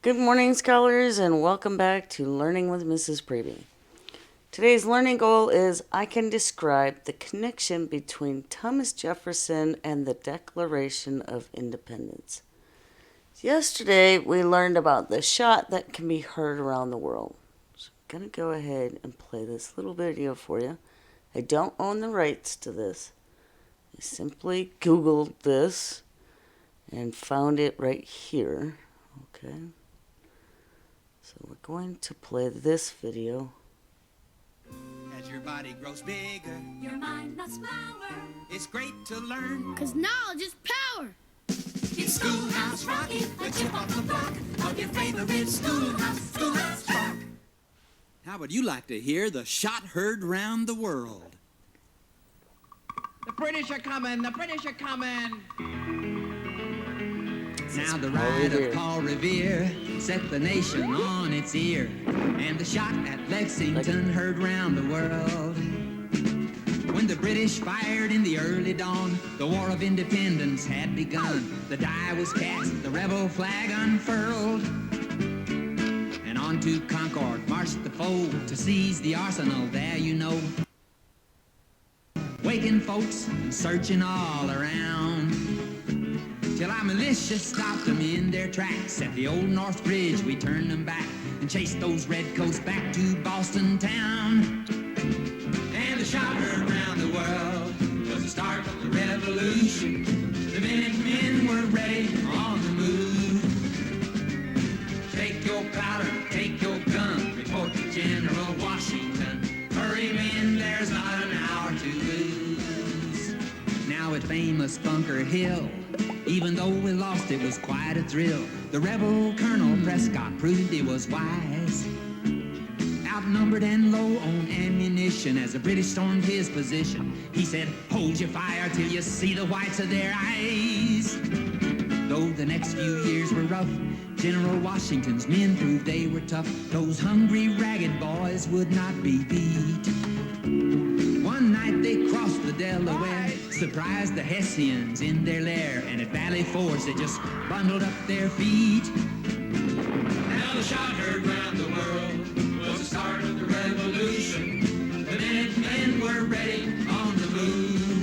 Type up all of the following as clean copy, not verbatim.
Good morning, scholars, and welcome back to Learning with Mrs. Preby. Today's learning goal is I can describe the connection between Thomas Jefferson and the Declaration of Independence. Yesterday, we learned about the shot that can be heard around the world. So I'm going to go ahead and play this little video for you. I don't own the rights to this. I simply Googled this and found it right here. Okay. So we're going to play this video. As your body grows bigger, your mind must flower. It's great to learn, 'Cause knowledge is power. It's Schoolhouse Rocky, the chip off the block of your favorite Schoolhouse Rock. How would you like to hear the shot heard round the world? The British are coming! The British are coming! Now the ride of Paul Revere set the nation on its ear, and the shot at Lexington heard round the world. When the British fired in the early dawn, the War of Independence had begun. The die was cast, the rebel flag unfurled, and on to Concord marched the foe to seize the arsenal there, you know. Waking folks and searching all around, till our militia stopped them in their tracks. At the old North Bridge we turned them back and chased those redcoats back to Boston town. And the shot heard round the world was the start of the revolution. The Minutemen were ready on the move. Take your powder, take your gun, report to General Washington. Hurry men, there's not an hour to lose. Now at famous Bunker Hill, even though we lost, it was quite a thrill. The rebel Colonel Prescott proved he was wise, outnumbered and low on ammunition as the British stormed his position. He said, hold your fire till you see the whites of their eyes. Though the next few years were rough, General Washington's men proved they were tough. Those hungry, ragged boys would not be beat. One night they crossed the Delaware, surprised the Hessians in their lair, and at Valley Forge they just bundled up their feet. Now the shot heard round the world was the start of the revolution. The Minutemen were ready on the move.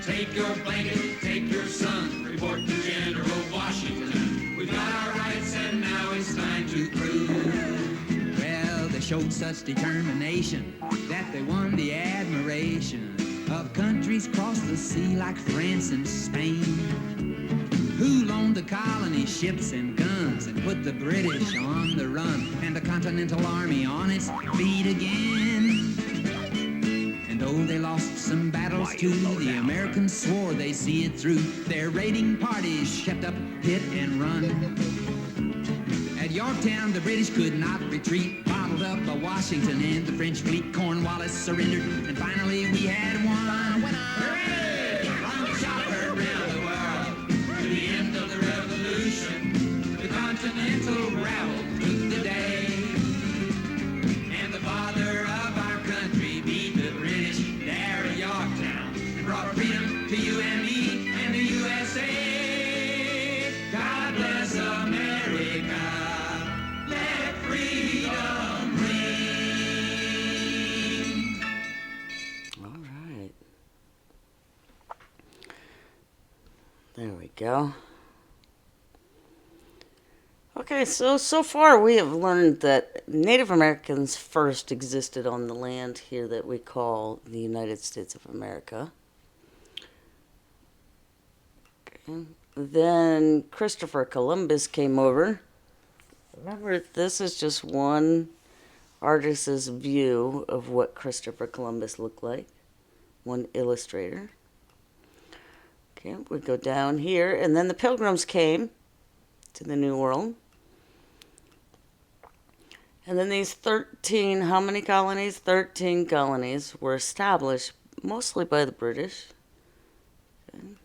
Take your blanket, take your sun, report to General Washington. We've got our rights and now it's time to prove. Well, they showed such determination that they won the admiration of countries across the sea like France and Spain, who loaned the colony ships and guns and put the British on the run and the Continental Army on its feet again. And though they lost some battles too, the Americans swore they see it through. Their raiding parties kept up hit and run. At Yorktown, the British could not retreat, bottled up by Washington and the French fleet. Cornwallis surrendered, and finally we had won. Hooray! Long shot heard round the world to the end of the revolution. The Continental rabble took the day, and the father of our country beat the British there at Yorktown and brought freedom to you and me and the USA. God bless America. Let freedom ring. All right. There we go. Okay, so far we have learned that Native Americans first existed on the land here that we call the United States of America. Okay. Then Christopher Columbus came over. Remember, this is just one artist's view of what Christopher Columbus looked like. One illustrator. Okay, we go down here, and then the Pilgrims came to the New World. And then these 13, how many colonies? 13 colonies were established mostly by the British. Okay.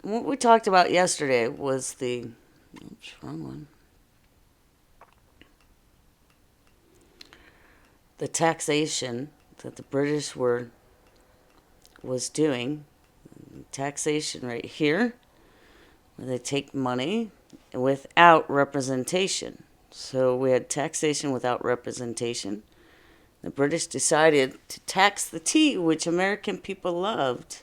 What we talked about yesterday was the, oops, wrong one. The taxation that the British was doing. taxation right here, where they take money without representation. So we had taxation without representation. The British decided to tax the tea, which American people loved.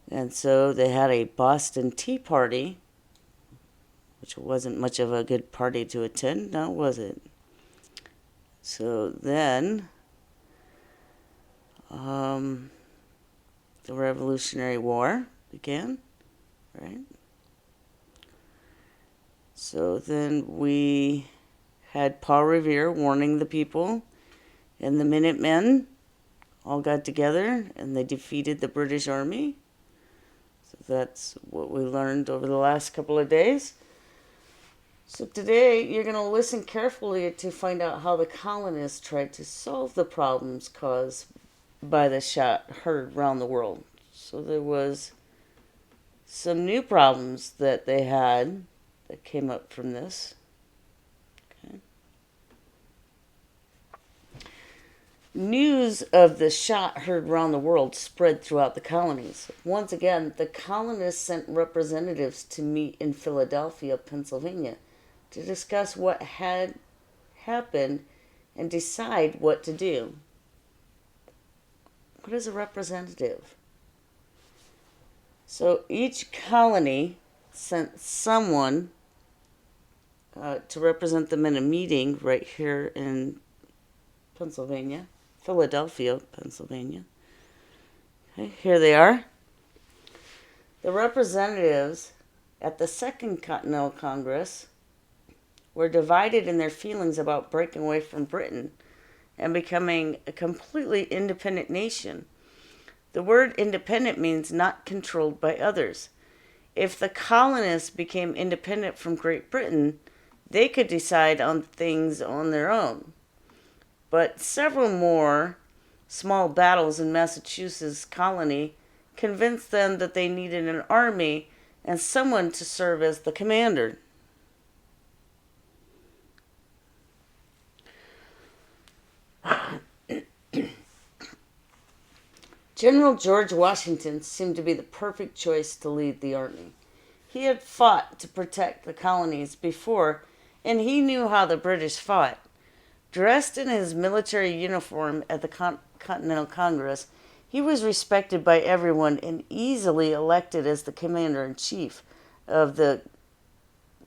And so they had a Boston Tea Party, which wasn't much of a good party to attend, now was it? So then, the Revolutionary War began, right? So then we had Paul Revere warning the people, and the Minutemen all got together and they defeated the British Army. So that's what we learned over the last couple of days. So today you're going to listen carefully to find out how the colonists tried to solve the problems caused by the shot heard around the world. So there was some new problems that they had that came up from this. Okay. News of the shot heard around the world spread throughout the colonies. Once again, the colonists sent representatives to meet in Philadelphia, Pennsylvania, to discuss what had happened and decide what to do. What is a representative? So each colony sent someone to represent them in a meeting right here in Pennsylvania, Philadelphia, Pennsylvania. Okay, here they are. The representatives at the Second Continental Congress were divided in their feelings about breaking away from Britain and becoming a completely independent nation. The word independent means not controlled by others. If the colonists became independent from Great Britain, they could decide on things on their own. But several more small battles in Massachusetts colony convinced them that they needed an army and someone to serve as the commander. General George Washington seemed to be the perfect choice to lead the army. He had fought to protect the colonies before, and he knew how the British fought. Dressed in his military uniform at the Continental Congress, he was respected by everyone and easily elected as the commander-in-chief of the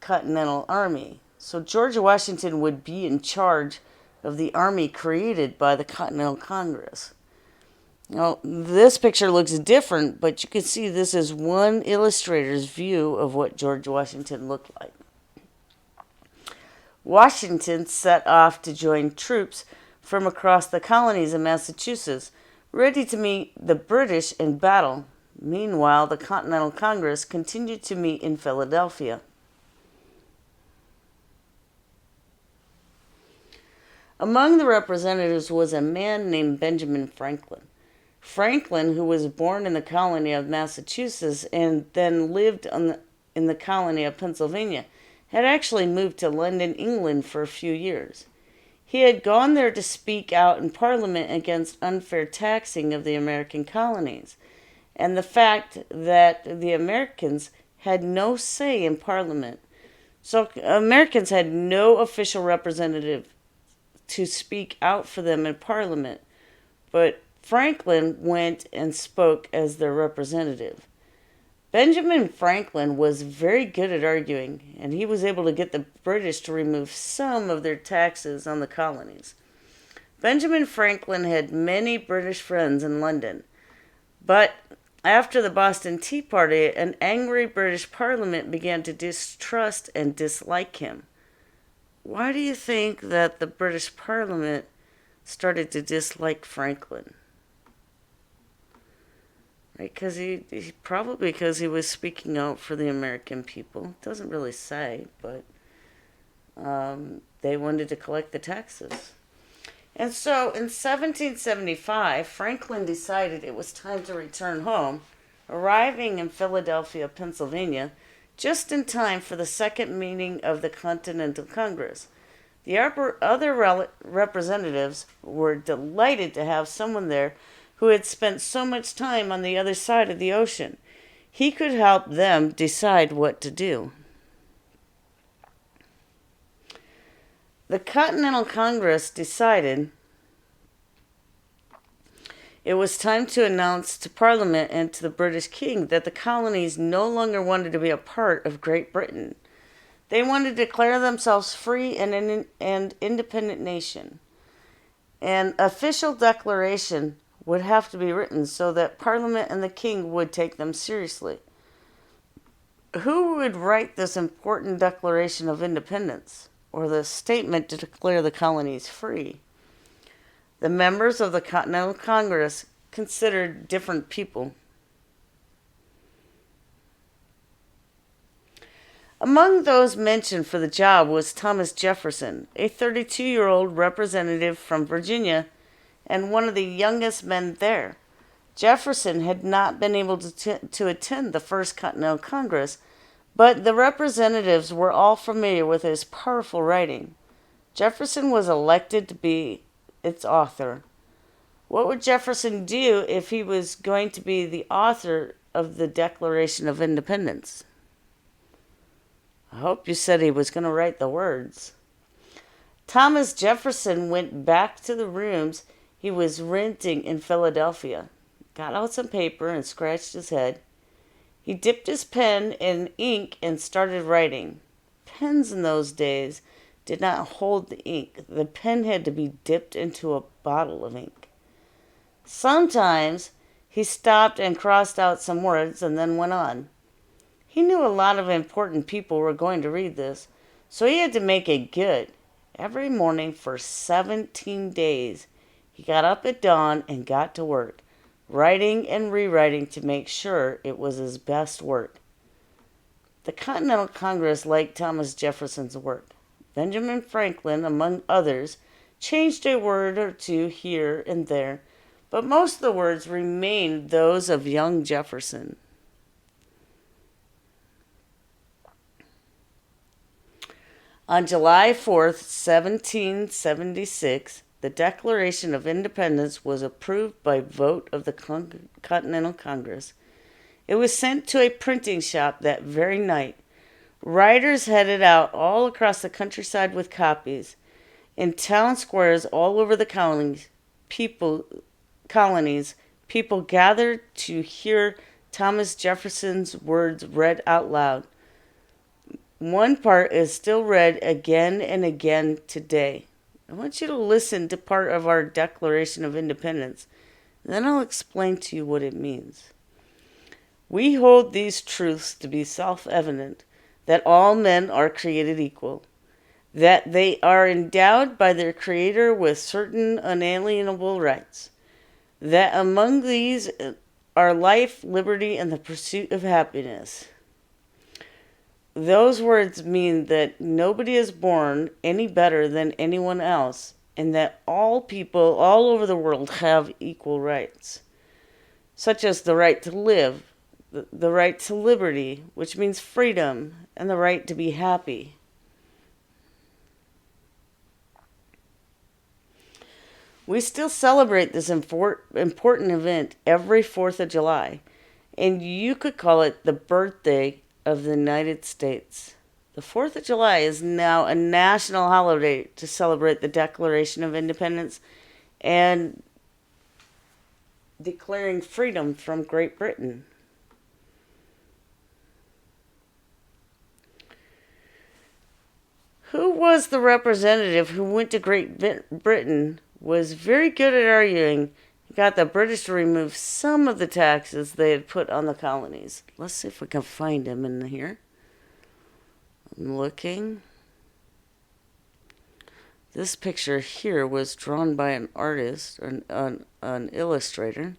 Continental Army. So George Washington would be in charge of the army created by the Continental Congress. Now, this picture looks different, but you can see this is one illustrator's view of what George Washington looked like. Washington set off to join troops from across the colonies in Massachusetts, ready to meet the British in battle. Meanwhile, the Continental Congress continued to meet in Philadelphia. Among the representatives was a man named Benjamin Franklin. Franklin, who was born in the colony of Massachusetts and then lived in the colony of Pennsylvania, had actually moved to London, England for a few years. He had gone there to speak out in Parliament against unfair taxing of the American colonies and the fact that the Americans had no say in Parliament. So Americans had no official representative to speak out for them in Parliament, but Franklin went and spoke as their representative. Benjamin Franklin was very good at arguing, and he was able to get the British to remove some of their taxes on the colonies. Benjamin Franklin had many British friends in London, but after the Boston Tea Party, an angry British Parliament began to distrust and dislike him. Why do you think that the British Parliament started to dislike Franklin? Right, because he probably because he was speaking out for the American people. Doesn't really say, but they wanted to collect the taxes. And so in 1775, Franklin decided it was time to return home, arriving in Philadelphia, Pennsylvania, just in time for the second meeting of the Continental Congress. The other representatives were delighted to have someone there who had spent so much time on the other side of the ocean. He could help them decide what to do. The Continental Congress decided it was time to announce to Parliament and to the British King that the colonies no longer wanted to be a part of Great Britain. They wanted to declare themselves free and an independent nation. An official declaration would have to be written so that Parliament and the King would take them seriously. Who would write this important Declaration of Independence, or the statement to declare the colonies free? The members of the Continental Congress considered different people. Among those mentioned for the job was Thomas Jefferson, a 32-year-old representative from Virginia and one of the youngest men there. Jefferson had not been able to attend the First Continental Congress, but the representatives were all familiar with his powerful writing. Jefferson was elected to be its author. What would Jefferson do if he was going to be the author of the Declaration of Independence? I hope you said he was going to write the words. Thomas Jefferson went back to the rooms he was renting in Philadelphia, got out some paper and scratched his head. He dipped his pen in ink and started writing. Pens in those days did not hold the ink. The pen had to be dipped into a bottle of ink. Sometimes he stopped and crossed out some words and then went on. He knew a lot of important people were going to read this, so he had to make it good. Every morning for 17 days, he got up at dawn and got to work, writing and rewriting to make sure it was his best work. The Continental Congress liked Thomas Jefferson's work. Benjamin Franklin, among others, changed a word or two here and there, but most of the words remained those of young Jefferson. On July 4th, 1776, the Declaration of Independence was approved by vote of the Continental Congress. It was sent to a printing shop that very night. Writers headed out all across the countryside with copies. In town squares all over the colonies, people gathered to hear Thomas Jefferson's words read out loud. One part is still read again and again today. I want you to listen to part of our Declaration of Independence, and then I'll explain to you what it means. We hold these truths to be self-evident, that all men are created equal, that they are endowed by their Creator with certain unalienable rights, that among these are life, liberty, and the pursuit of happiness. Those words mean that nobody is born any better than anyone else, and that all people all over the world have equal rights, such as the right to live, the right to liberty, which means freedom, and the right to be happy. We still celebrate this important event every 4th of July, and you could call it the birthday of the United States. The 4th of July is now a national holiday to celebrate the Declaration of Independence and declaring freedom from Great Britain. Who was the representative who went to Great Britain, was very good at arguing, got the British to remove some of the taxes they had put on the colonies? Let's see if we can find him in here. I'm looking. This picture here was drawn by an artist, an illustrator.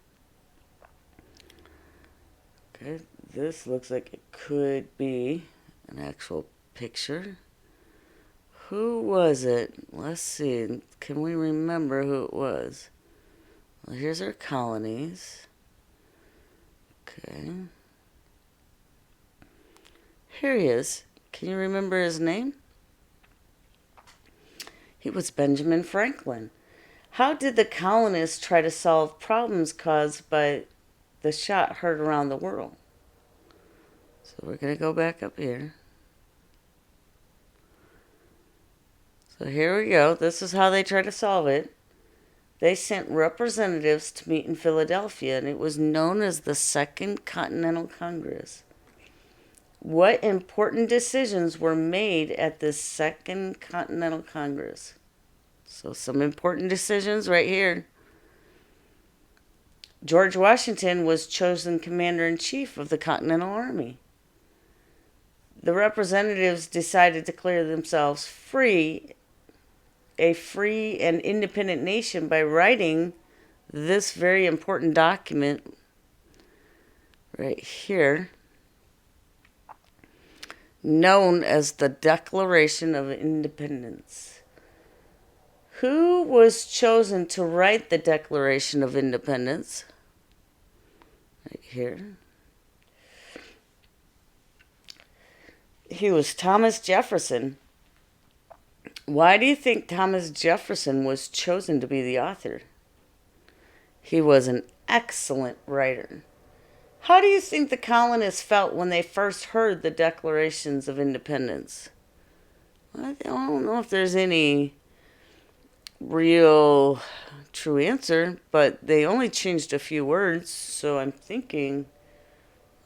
Okay, this looks like it could be an actual picture. Who was it? Let's see. Can we remember who it was? Well, here's our colonies. Okay. Here he is. Can you remember his name? He was Benjamin Franklin. How did the colonists try to solve problems caused by the shot heard around the world? So we're going to go back up here. So here we go. This is how they tried to solve it. They sent representatives to meet in Philadelphia, and it was known as the Second Continental Congress. What important decisions were made at this Second Continental Congress? So some important decisions right here. George Washington was chosen commander-in-chief of the Continental Army. The representatives decided to declare themselves a free and independent nation by writing this very important document right here, known as the Declaration of Independence. Who was chosen to write the Declaration of Independence? Right here. He was Thomas Jefferson. Why do you think Thomas Jefferson was chosen to be the author? He was an excellent writer. How do you think the colonists felt when they first heard the Declarations of Independence? I don't know if there's any real true answer, but they only changed a few words, so I'm thinking,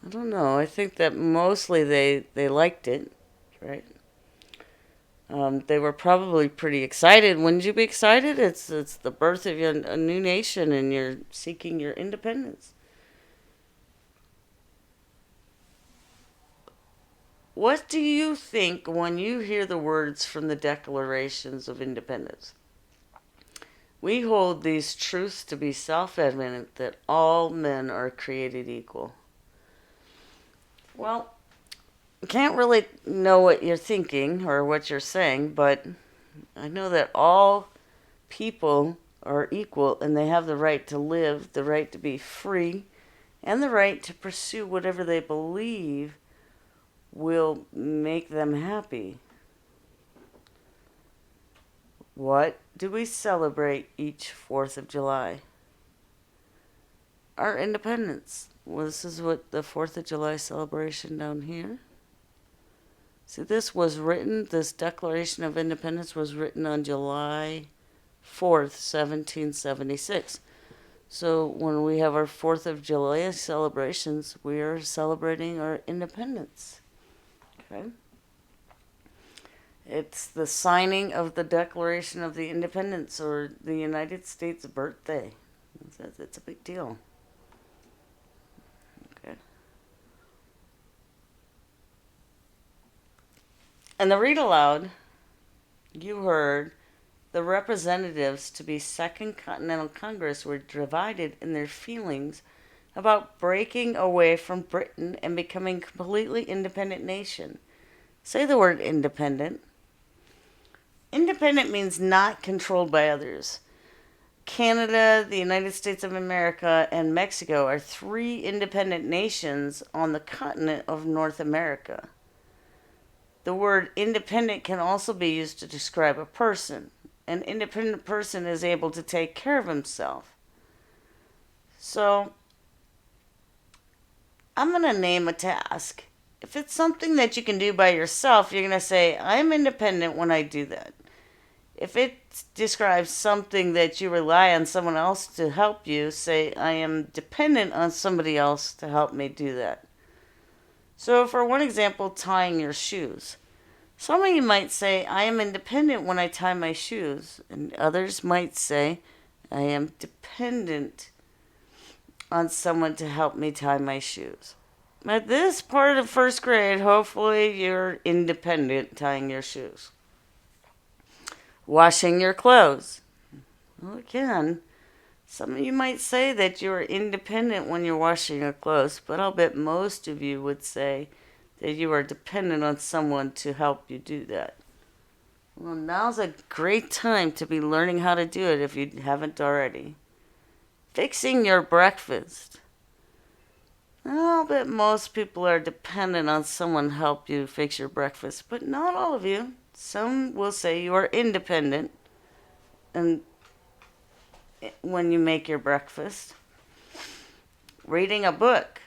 I don't know, I think that mostly they liked it, right? They were probably pretty excited. Wouldn't you be excited? It's the birth of a new nation, and you're seeking your independence. What do you think when you hear the words from the Declarations of Independence? We hold these truths to be self-evident, that all men are created equal. Well, I can't really know what you're thinking or what you're saying, but I know that all people are equal and they have the right to live, the right to be free, and the right to pursue whatever they believe will make them happy. What do we celebrate each 4th of July? Our independence. Well, this is what the 4th of July celebration down here. See, this Declaration of Independence was written on July 4th, 1776. So when we have our 4th of July celebrations, we are celebrating our independence. Okay? It's the signing of the Declaration of the Independence, or the United States birthday. It's a big deal. Okay. And the read aloud, you heard the representatives to be Second Continental Congress were divided in their feelings about breaking away from Britain and becoming a completely independent nation. Say the word independent. Independent means not controlled by others. Canada, the United States of America, and Mexico are 3 independent nations on the continent of North America. The word independent can also be used to describe a person. An independent person is able to take care of himself. So, I'm going to name a task. If it's something that you can do by yourself, you're going to say, I'm independent when I do that. If it describes something that you rely on someone else to help you, say, I am dependent on somebody else to help me do that. So for one example, tying your shoes. Some of you might say, I am independent when I tie my shoes. And others might say, I am dependent on someone to help me tie my shoes. At this part of 1st grade, hopefully you're independent tying your shoes. Washing your clothes. Well, again, some of you might say that you're independent when you're washing your clothes, but I'll bet most of you would say that you are dependent on someone to help you do that. Well, now's a great time to be learning how to do it if you haven't already. Fixing your breakfast. I'll bet most people are dependent on someone to help you fix your breakfast, but not all of you. Some will say you are independent, and when you make your breakfast. Reading a book.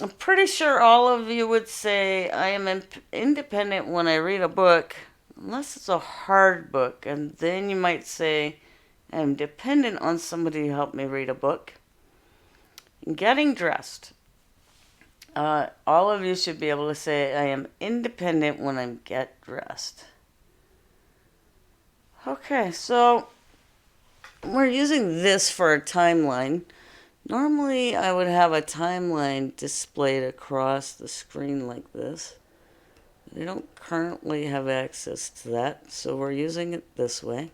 I'm pretty sure all of you would say I am independent when I read a book, unless it's a hard book, and then you might say I'm dependent on somebody to help me read a book. Getting dressed. All of you should be able to say I am independent when I get dressed. Okay, so we're using this for a timeline. Normally, I would have a timeline displayed across the screen like this. I don't currently have access to that, so we're using it this way.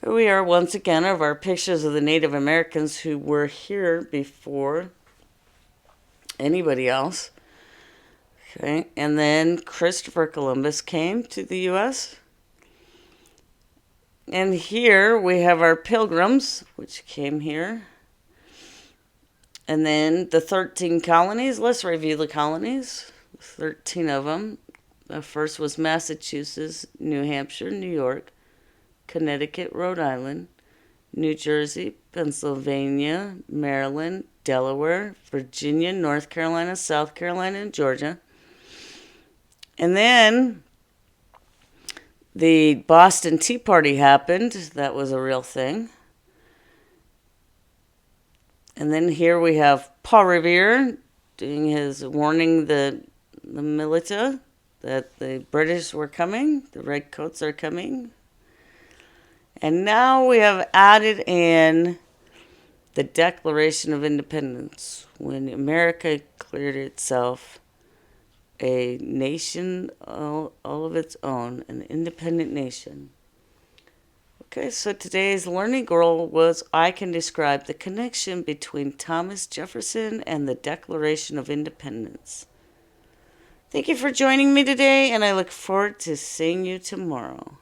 Here we are once again of our pictures of the Native Americans who were here before anybody else. Okay, and then Christopher Columbus came to the U.S. And here we have our pilgrims, which came here. And then the 13 colonies. Let's review the colonies. 13 of them. The first was Massachusetts, New Hampshire, New York, Connecticut, Rhode Island, New Jersey, Pennsylvania, Maryland, Delaware, Virginia, North Carolina, South Carolina, and Georgia. And then the Boston Tea Party happened. That was a real thing. And then here we have Paul Revere doing his warning the militia that the British were coming, the redcoats are coming. And now we have added in the Declaration of Independence, when America declared itself a nation all of its own, an independent nation. Okay, so today's learning goal was I can describe the connection between Thomas Jefferson and the Declaration of Independence. Thank you for joining me today, and I look forward to seeing you tomorrow.